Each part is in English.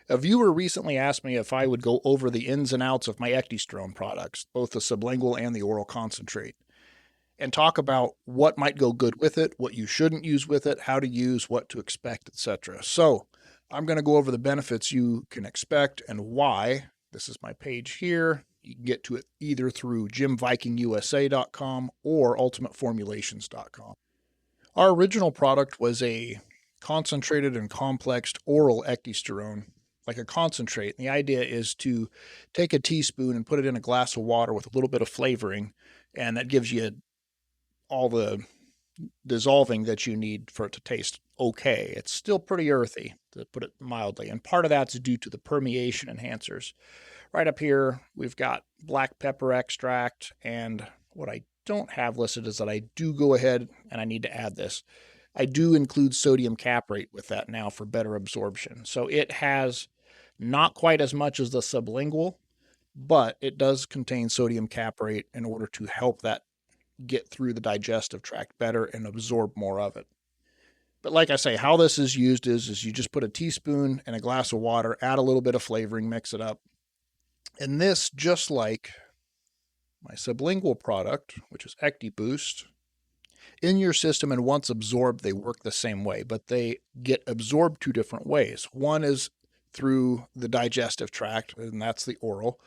A viewer recently asked me if I would go over the ins and outs of my Ecdysterone products, both the sublingual and the oral concentrate, and talk about what might go good with it, what you shouldn't use with it, how to use, what to expect, etc. So I'm going to go over the benefits you can expect and why. This is my page here. You can get to it either through gymvikingusa.com or ultimateformulations.com. Our original product was a concentrated and complexed oral ecdysterone, like a concentrate. And the idea is to take a teaspoon and put it in a glass of water with a little bit of flavoring, and that gives you all the dissolving that you need for it to taste okay. It's still pretty earthy, to put it mildly, and part of that's due to the permeation enhancers. Right up here, we've got black pepper extract, and what I don't have listed is that I do go ahead and I need to add this. I do include sodium caprate with that now for better absorption. So it has not quite as much as the sublingual, but it does contain sodium caprate in order to help that get through the digestive tract better and absorb more of it. But like I say, how this is used is you just put a teaspoon in a glass of water, add a little bit of flavoring, mix it up. And this, just like my sublingual product, which is EcdyBoost, in your system, and once absorbed, they work the same way, but they get absorbed two different ways. One is through the digestive tract, and that's the oral.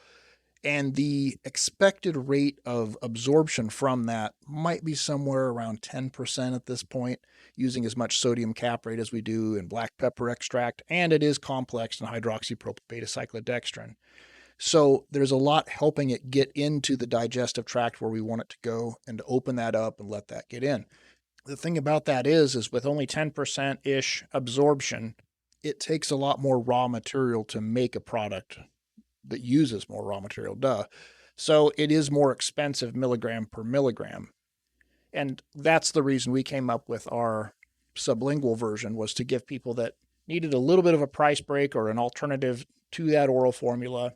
And the expected rate of absorption from that might be somewhere around 10% at this point, using as much sodium caprate as we do in black pepper extract, and it is complexed in hydroxypropyl beta-cyclodextrin. So there's a lot helping it get into the digestive tract where we want it to go, and to open that up and let that get in. The thing about that is with only 10%-ish absorption, it takes a lot more raw material to make a product that uses more raw material, So it is more expensive milligram per milligram. And that's the reason we came up with our sublingual version, was to give people that needed a little bit of a price break or an alternative to that oral formula.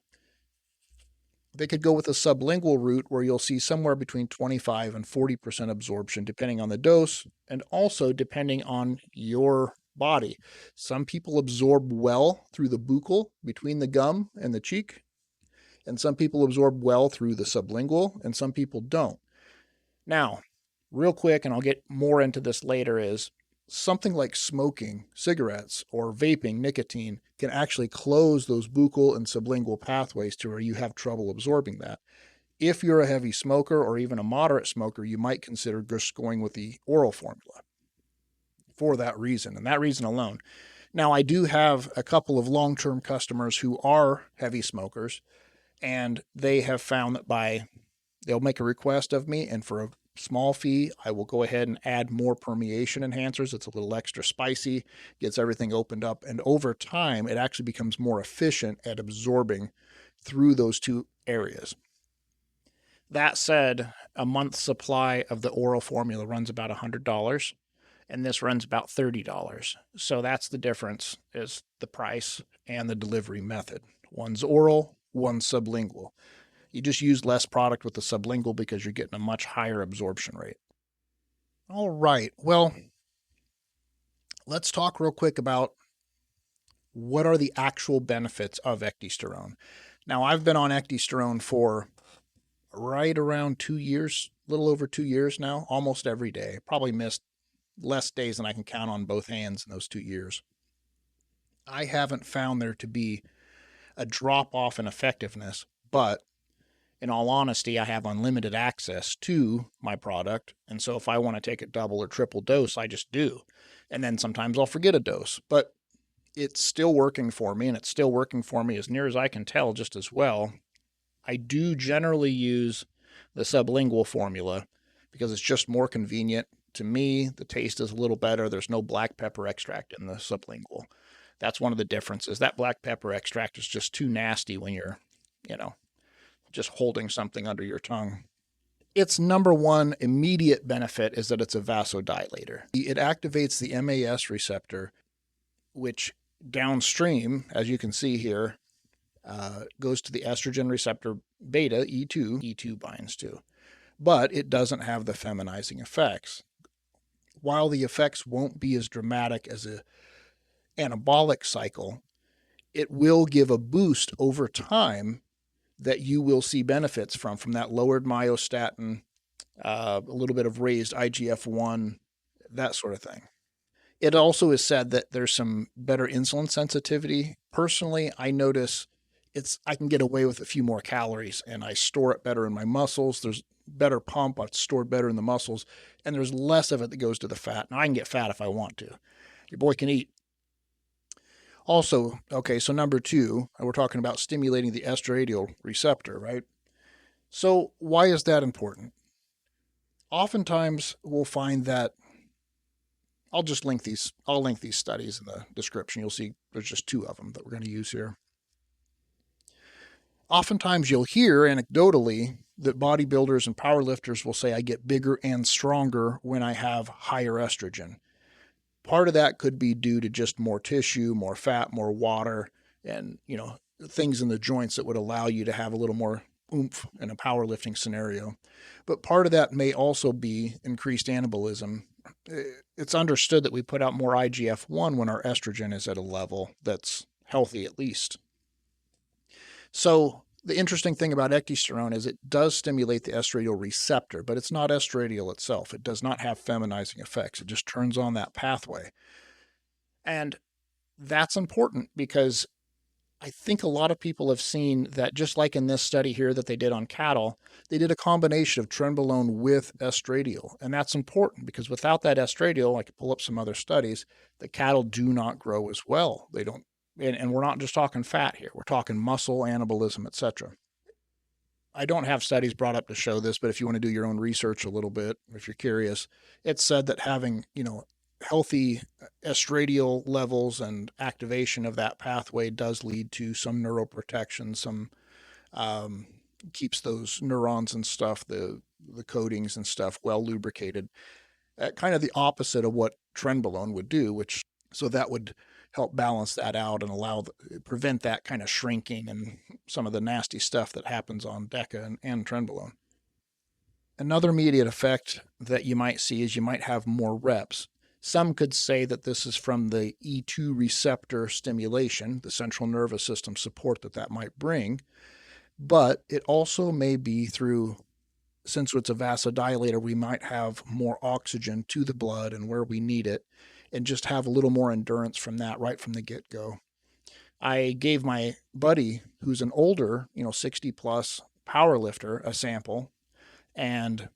They could go with a sublingual route where you'll see somewhere between 25 and 40% absorption, depending on the dose and also depending on your body. Some people absorb well through the buccal, between the gum and the cheek, and some people absorb well through the sublingual, and some people don't. Now, real quick, and I'll get more into this later, is something like smoking cigarettes or vaping nicotine can actually close those buccal and sublingual pathways to where you have trouble absorbing that. If you're a heavy smoker or even a moderate smoker, you might consider just going with the oral formula for that reason, and that reason alone. Now, I do have a couple of long-term customers who are heavy smokers, and they have found that they'll make a request of me, and for a small fee, I will go ahead and add more permeation enhancers. It's a little extra spicy, gets everything opened up, and over time, it actually becomes more efficient at absorbing through those two areas. That said, a month's supply of the oral formula runs about $100, and this runs about $30. So that's the difference, is the price and the delivery method. One's oral, one's sublingual. You just use less product with the sublingual because you're getting a much higher absorption rate. All right, well, let's talk real quick about what are the actual benefits of ecdysterone. Now, I've been on ecdysterone for right around 2 years, a little over 2 years now, almost every day. Probably missed less days than I can count on both hands in those 2 years. I haven't found there to be a drop-off in effectiveness, but in all honesty, I have unlimited access to my product, and so if I want to take a double or triple dose, I just do. And then sometimes I'll forget a dose, but it's still working for me, and it's still working for me as near as I can tell just as well. I do generally use the sublingual formula because it's just more convenient. To me, the taste is a little better. There's no black pepper extract in the sublingual. That's one of the differences. That black pepper extract is just too nasty when you're, just holding something under your tongue. Its number one immediate benefit is that it's a vasodilator. It activates the MAS receptor, which downstream, as you can see here, goes to the estrogen receptor beta, E2 binds to. But it doesn't have the feminizing effects. While the effects won't be as dramatic as an anabolic cycle, it will give a boost over time that you will see benefits from that lowered myostatin, a little bit of raised IGF-1, that sort of thing. It also is said that there's some better insulin sensitivity. Personally, I notice I can get away with a few more calories and I store it better in my muscles. There's better pump, it's stored better in the muscles, and there's less of it that goes to the fat. Now I can get fat if I want to. Your boy can eat. Also, okay, so number 2, we're talking about stimulating the estradiol receptor, right? So why is that important? Oftentimes we'll find that I'll link these studies in the description. You'll see there's just 2 of them that we're going to use here. Oftentimes you'll hear anecdotally that bodybuilders and powerlifters will say, I get bigger and stronger when I have higher estrogen. Part of that could be due to just more tissue, more fat, more water, and, things in the joints that would allow you to have a little more oomph in a powerlifting scenario. But part of that may also be increased anabolism. It's understood that we put out more IGF-1 when our estrogen is at a level that's healthy, at least. So the interesting thing about ecdysterone is it does stimulate the estradiol receptor, but it's not estradiol itself. It does not have feminizing effects. It just turns on that pathway. And that's important because I think a lot of people have seen that, just like in this study here that they did on cattle, they did a combination of trenbolone with estradiol. And that's important because without that estradiol, I could pull up some other studies, the cattle do not grow as well. They don't, and we're not just talking fat here. We're talking muscle, anabolism, etc. I don't have studies brought up to show this, but if you want to do your own research a little bit, if you're curious, it's said that having, healthy estradiol levels and activation of that pathway does lead to some neuroprotection, some keeps those neurons and stuff, the coatings and stuff well lubricated. Kind of the opposite of what trenbolone would do, so that would help balance that out and prevent that kind of shrinking and some of the nasty stuff that happens on DECA and trenbolone. Another immediate effect that you might see is you might have more reps. Some could say that this is from the E2 receptor stimulation, the central nervous system support that might bring, but it also may be through, since it's a vasodilator, we might have more oxygen to the blood and where we need it, and just have a little more endurance from that right from the get-go. I gave my buddy, who's an older, 60 plus power lifter, a sample, and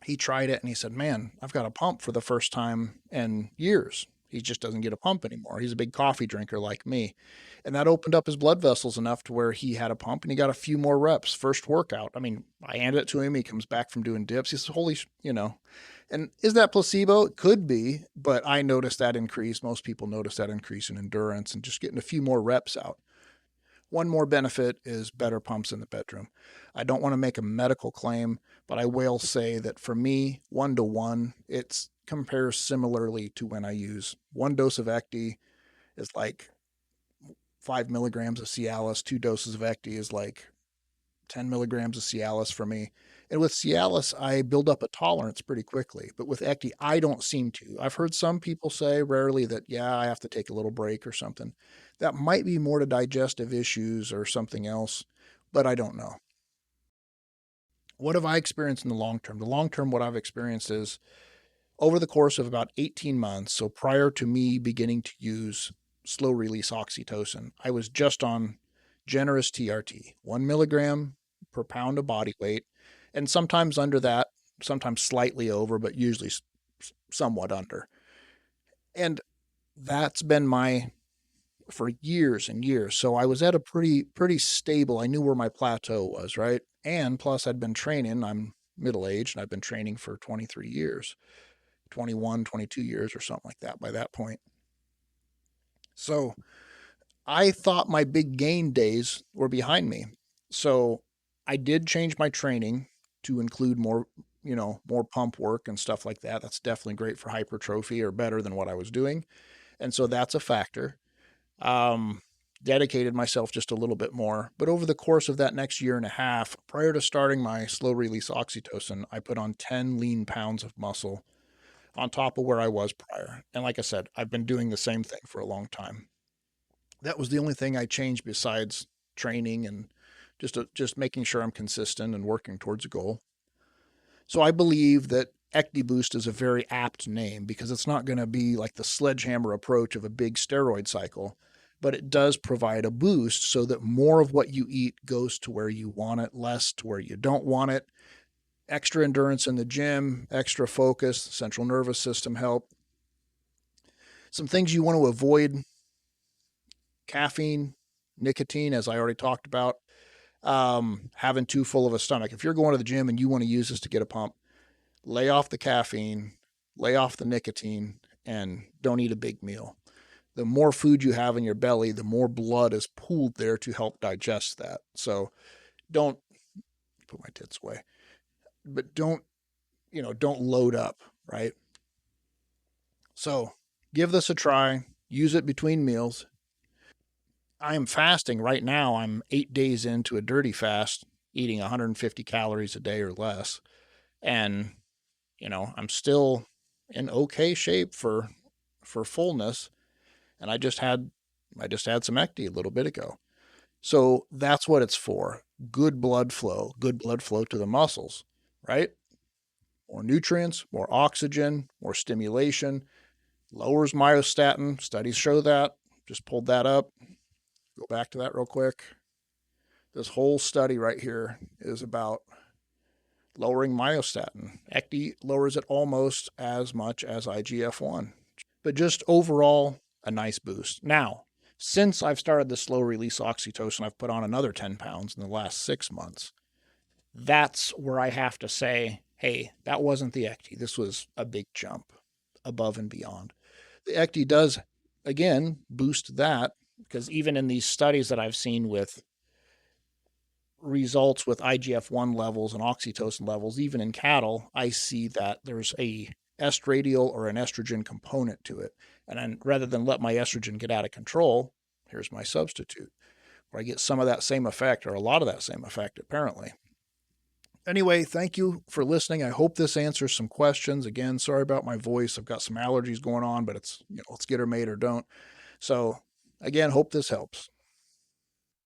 he tried it and he said, man, I've got a pump for the first time in years. He just doesn't get a pump anymore. He's a big coffee drinker like me. And that opened up his blood vessels enough to where he had a pump and he got a few more reps first workout. I mean, I handed it to him. He comes back from doing dips. He says, holy, and is that placebo? It could be, but I noticed that increase. Most people notice that increase in endurance and just getting a few more reps out. One more benefit is better pumps in the bedroom. I don't want to make a medical claim, but I will say that for me, 1-to-1, it compares similarly to when I use 1 dose of Ecdy is like 5 milligrams of Cialis. 2 doses of Ecdy is like 10 milligrams of Cialis for me. And with Cialis, I build up a tolerance pretty quickly. But with Ecdy, I don't seem to. I've heard some people say rarely that, yeah, I have to take a little break or something. That might be more to digestive issues or something else, but I don't know. What have I experienced in the long term? The long term, what I've experienced is over the course of about 18 months, so prior to me beginning to use slow release oxytocin, I was just on generous TRT, 1 milligram per pound of body weight, and sometimes under that, sometimes slightly over, but usually somewhat under. And that's been for years and years. So I was at a pretty stable. I knew where my plateau was, right? And plus I'd been training. I'm middle-aged and I've been training for 23 years, 21, 22 years or something like that by that point. So I thought my big gain days were behind me. So I did change my training to include more, more pump work and stuff like that. That's definitely great for hypertrophy or better than what I was doing. And so that's a factor. Dedicated myself just a little bit more. But over the course of that next year and a half, prior to starting my slow release oxytocin, I put on 10 lean pounds of muscle on top of where I was prior. And like I said, I've been doing the same thing for a long time. That was the only thing I changed besides training and just making sure I'm consistent and working towards a goal. So I believe that EcdyBoost is a very apt name because it's not going to be like the sledgehammer approach of a big steroid cycle, but it does provide a boost so that more of what you eat goes to where you want it, less to where you don't want it. Extra endurance in the gym, extra focus, central nervous system help. Some things you want to avoid: caffeine, nicotine, as I already talked about, having too full of a stomach. If you're going to the gym and you want to use this to get a pump, lay off the caffeine, lay off the nicotine, and don't eat a big meal. The more food you have in your belly, the more blood is pooled there to help digest that. So don't put my tits away, but don't load up, right? So give this a try. Use it between meals. I am fasting right now. I'm 8 days into a dirty fast, eating 150 calories a day or less. And, I'm still in okay shape for fullness. And I just had some ecdy a little bit ago. So that's what it's for. Good blood flow to the muscles, right? More nutrients, more oxygen, more stimulation, lowers myostatin. Studies show that. Just pulled that up. Go back to that real quick. This whole study right here is about lowering myostatin. Ecdy lowers it almost as much as IGF-1, but just overall a nice boost. Now, since I've started the slow release oxytocin, I've put on another 10 pounds in the last 6 months. That's where I have to say, hey, that wasn't the Ecdy. This was a big jump above and beyond. The Ecdy does, again, boost that, because even in these studies that I've seen with results with IGF-1 levels and oxytocin levels, even in cattle, I see that there's a estradiol or an estrogen component to it. And then rather than let my estrogen get out of control, here's my substitute, where I get some of that same effect, or a lot of that same effect, apparently. Anyway, thank you for listening. I hope this answers some questions. Again, sorry about my voice. I've got some allergies going on, but it's, let's get her made or don't. So, again, hope this helps.